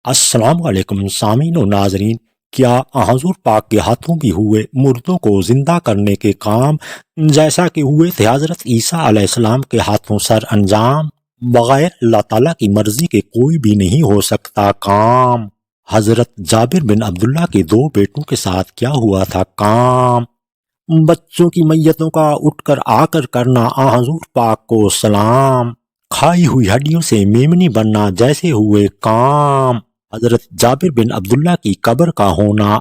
السلام علیکم سامعین و ناظرین، کیا حضور پاک کے ہاتھوں بھی ہوئے مردوں کو زندہ کرنے کے کام جیسا کہ ہوئے تھے حضرت عیسیٰ علیہ السلام کے ہاتھوں سر انجام؟ بغیر اللہ تعالیٰ کی مرضی کے کوئی بھی نہیں ہو سکتا کام۔ حضرت جابر بن عبداللہ کے دو بیٹوں کے ساتھ کیا ہوا تھا کام؟ بچوں کی میتوں کا اٹھ کر آ کر کرنا حضور پاک کو سلام، کھائی ہوئی ہڈیوں سے میمنی بننا جیسے ہوئے کام۔ حضرت جابر بن عبداللہ کی قبر کا ہونا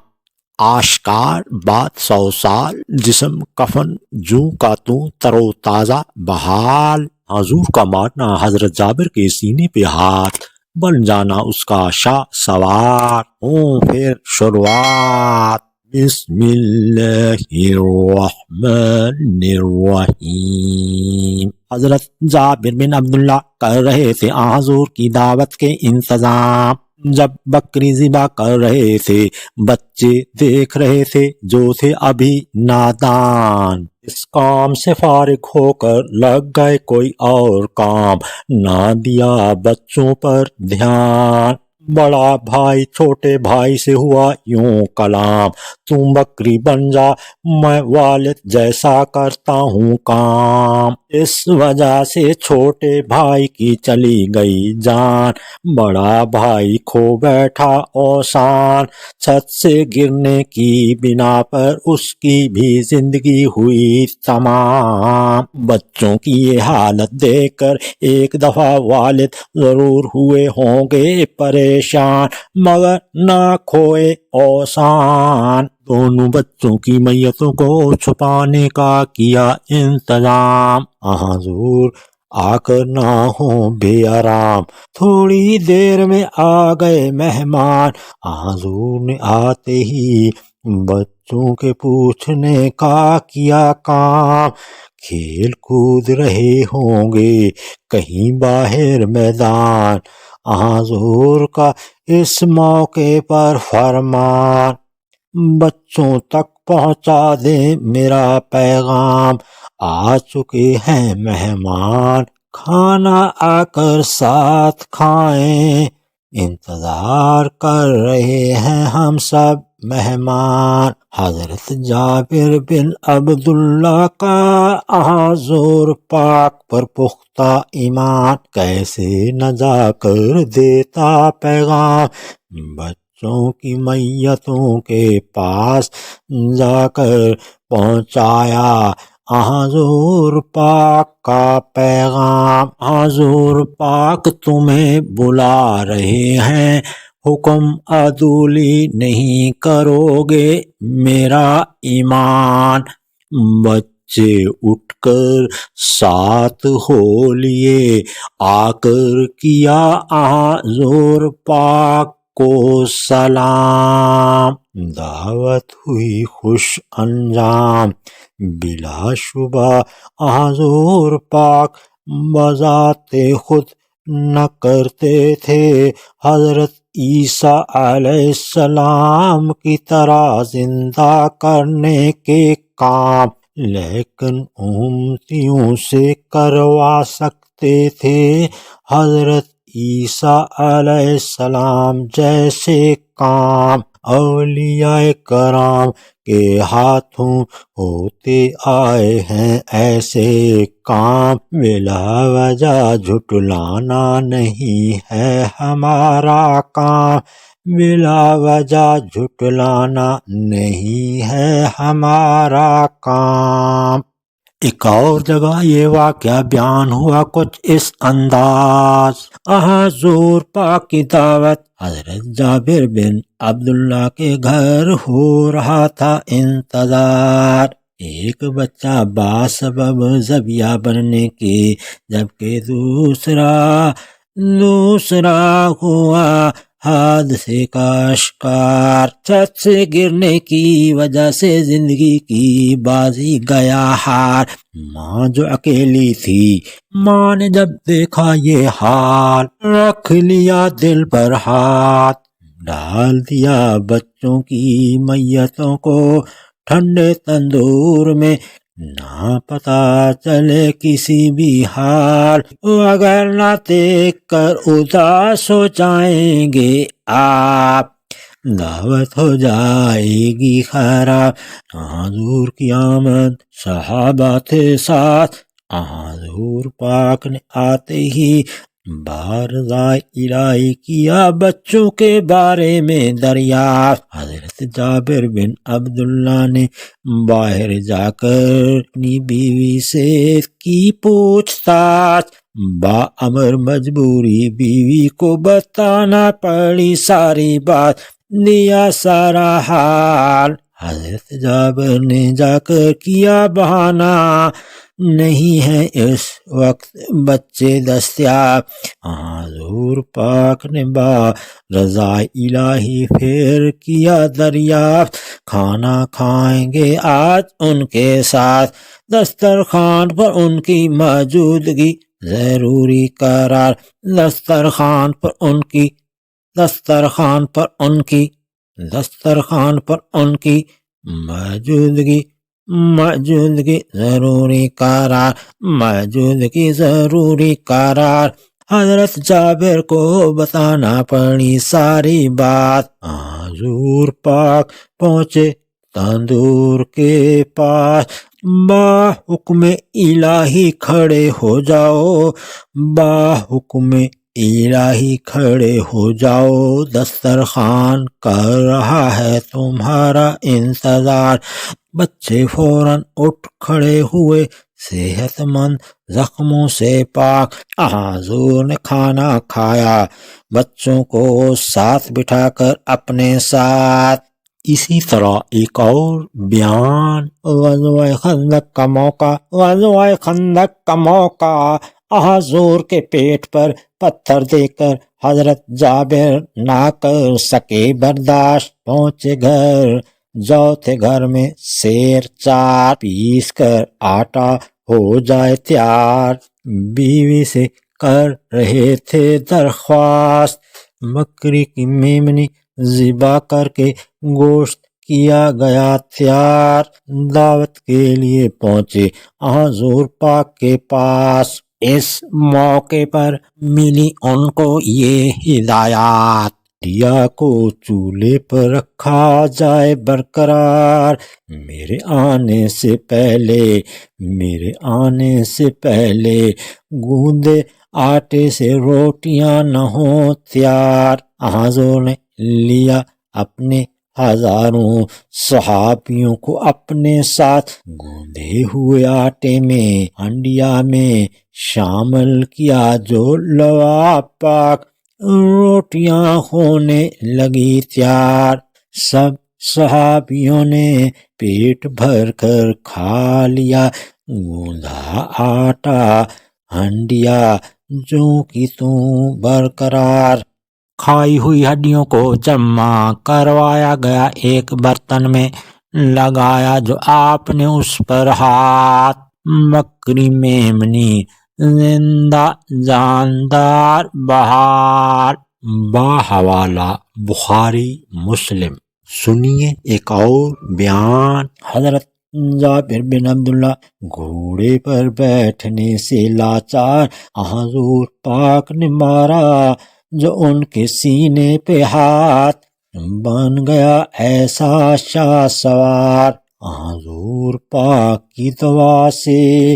آشکار، بعد 100 سال جسم کفن جوں کا توں تر و تازہ بحال۔ حضور کا مارنا حضرت جابر کے سینے پہ ہاتھ، بن جانا اس کا شاہ سوار۔ پھر شروعات، بسم اللہ الرحمن الرحیم۔ حضرت جابر بن عبداللہ کر رہے تھے حضور کی دعوت کے انتظام، جب بکری ذبح کر رہے تھے بچے دیکھ رہے تھے جو تھے ابھی نادان۔ اس کام سے فارغ ہو کر لگ گئے کوئی اور کام، نہ دیا بچوں پر دھیان۔ بڑا بھائی چھوٹے بھائی سے ہوا یوں کلام، تم بکری بن جا میں والد جیسا کرتا ہوں کام۔ اس وجہ سے چھوٹے بھائی کی چلی گئی جان، بڑا بھائی کھو بیٹھا اوسان۔ چھت سے گرنے کی بنا پر اس کی بھی زندگی ہوئی تمام۔ بچوں کی یہ حالت دیکھ کر ایک دفعہ والد ضرور ہوئے ہوں گے پریشان، مگر نہ کھوئے اوسان۔ دونوں بچوں کی میتوں کو چھپانے کا کیا انتظام۔ حضور آ کر نہ ہو بے آرام، تھوڑی دیر میں آ گئے مہمان۔ حضور نے آتے ہی بچوں کے پوچھنے کا کیا کام، کھیل کود رہے ہوں گے کہیں باہر میدان۔ حضور کا اس موقع پر فرمان، بچوں تک پہنچا دیں میرا پیغام، آ چکے ہیں مہمان، کھانا آ کر ساتھ کھائیں، انتظار کر رہے ہیں ہم سب مہمان۔ حضرت جابر بن عبداللہ کا حضور پاک پر پختہ ایمان، کیسے نہ جا کر دیتا پیغام، بچوں کی میتوں کے پاس جا کر پہنچایا حضور پاک کا پیغام۔ حضور پاک تمہیں بلا رہے ہیں، حکم عدولی نہیں کرو گے میرا ایمان۔ بچے اٹھ کر ساتھ ہو لیے، آ کر کیا حضور پاک کو سلام۔ دعوت ہوئی خوش انجام، بلا شبہ حضور پاک بذات خود نہ کرتے تھے حضرت عیسیٰ علیہ السلام کی طرح زندہ کرنے کے کام، لیکن امتیوں سے کروا سکتے تھے حضرت عیسیٰ علیہ السلام جیسے کام۔ اولیاء کرام کے ہاتھوں ہوتے آئے ہیں ایسے کام، بلا وجہ جھٹلانا نہیں ہے ہمارا کام، بلا وجہ جھٹلانا نہیں ہے ہمارا کام۔ ایک اور جگہ یہ واقعہ بیان ہوا کچھ اس انداز، حضور پاک کی دعوت، حضرت جابر بن عبداللہ کے گھر ہو رہا تھا انتظار۔ ایک بچہ باسبب ذبیحہ بننے کے، جبکہ دوسرا ہوا حادثے کا شکار۔ چھت سے گرنے کی وجہ سے زندگی کی بازی گیا ہار۔ ماں جو اکیلی تھی، ماں نے جب دیکھا یہ حال، رکھ لیا دل پر ہاتھ، ڈال دیا بچوں کی میتوں کو ٹھنڈے تندور میں، نہ پتہ چلے کسی بھی حال، اگر نہ دیکھ کر اداس ہو جائیں گے آپ، دعوت ہو جائے گی خراب۔ حضور کی آمد صحابہ تھے ساتھ، حضور پاک نے آتے ہی بارزائے الہی کیا بچوں کے بارے میں دریافت۔ حضرت جابر بن عبداللہ نے باہر جا کر اپنی بیوی سے کی پوچھ تاچھ، باامر مجبوری بیوی کو بتانا پڑی ساری بات، دیا سارا حال۔ حضرت جابر نے جا کر کیا بہانہ، نہیں ہے اس وقت بچے دستیاب۔ حضور پاک نے رضا الہی پھر کیا دریافت، کھانا کھائیں گے آج ان کے ساتھ، دسترخوان پر ان کی موجودگی ضروری قرار، دسترخوان پر ان کی موجودگی ضروری قرار۔ حضرت جابر کو بتانا پڑی ساری بات۔ حضور پاک پہنچے تندور کے پاس، باحکم الہی کھڑے ہو جاؤ، باحکم الہی کھڑے ہو جاؤ، دسترخوان کر رہا ہے تمہارا انتظار۔ بچے فوراً اٹھ کھڑے ہوئے، صحت مند، زخموں سے پاک۔ حضور نے کھانا کھایا، بچوں کو ساتھ بٹھا کر اپنے ساتھ۔ اسی طرح ایک اور بیان، غزوہ خندق کا موقع، حضور کے پیٹ پر پتھر دے کر حضرت جابر نہ کر سکے برداشت، پہنچے گھر، جو تھے گھر میں سیر چار، پیس کر آٹا ہو جائے تیار، بیوی سے کر رہے تھے درخواست، بکری کی میمنی ذبح کر کے گوشت کیا گیا تیار، دعوت کے لیے پہنچے حضور پاک کے پاس۔ اس موقع پر ملی ان کو یہ ہدایات، دیا کو چولہے پر رکھا جائے برقرار، میرے آنے سے پہلے گوندے آٹے سے روٹیاں نہ ہوں تیار۔ حضور نے لیا اپنے ہزاروں صحابیوں کو اپنے ساتھ، گوندے ہوئے آٹے میں ہنڈیا میں شامل کیا جو لوا پاک، روٹیاں ہونے لگی تیار، سب صحابیوں نے پیٹ بھر کر کھا لیا، گوندا آٹا ہنڈیا جو کی توں برقرار، کھائی ہوئی ہڈیوں کو جمع کروایا گیا ایک برتن میں، لگایا جو آپ نے اس پر ہاتھ، بکری میمنی زندہ جاندار بحال، باحوالہ بخاری مسلم۔ سنیے ایک اور بیان، حضرت جابر بن عبداللہ گھوڑے پر بیٹھنے سے لاچار، حضور پاک نے مارا جو ان کے سینے پہ ہاتھ، بن گیا ایسا شاہ سوار، حضور پاک کی دعا سے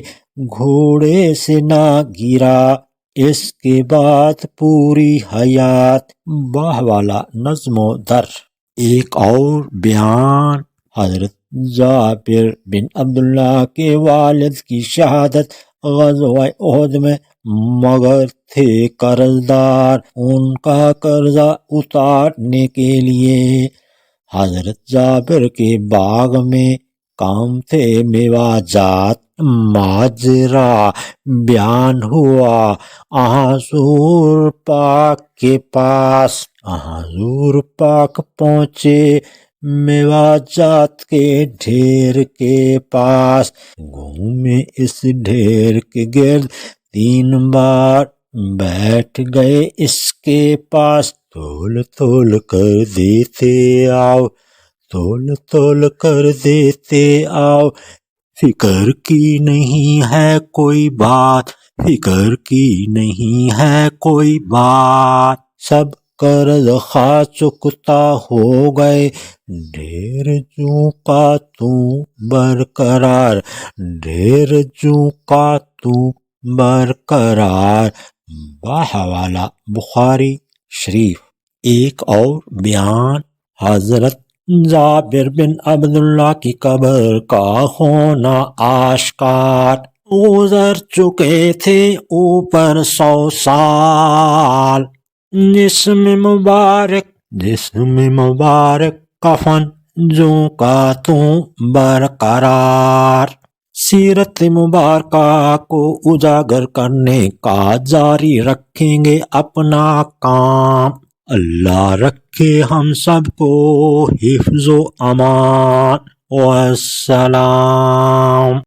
گھوڑے سے نہ گرا، اس کے بعد پوری حیات، باحوالہ نظم و در۔ ایک اور بیان، حضرت جابر بن عبداللہ کے والد کی شہادت، غزوہ احد میں مگر تھے قرض دار، ان کا قرضہ اتارنے کے لیے حضرت جابر کے باغ میں کام تھے میوہ جات، ماجرا بیان ہوا حضور پاک کے پاس، حضور پاک پہنچے میوہ جات کے ڈھیر کے پاس، گھومے اس ڈھیر کے گرد 3 بار، بیٹھ گئے اس کے پاس، تول تول کر دیتے آؤ، تول تول کر دیتے آؤ، فکر کی نہیں ہے کوئی بات، فکر کی نہیں ہے کوئی بات، سب قرض خواہ چکتا ہو گئے، ڈھیر جوں کا تو برقرار، ڈھیر جوں کا تو برقرار۔ بحوالہ بخاری شریف۔ ایک اور بیان، حضرت جابر بن عبداللہ کی قبر کا ہونا آشکار، گزر چکے تھے اوپر 100 سال، جسم مبارک کفن جوں کا توں برقرار۔ سیرت مبارکہ کو اجاگر کرنے کا جاری رکھیں گے اپنا کام، اللہ رکھے ہم سب کو حفظ و امان۔ والسلام۔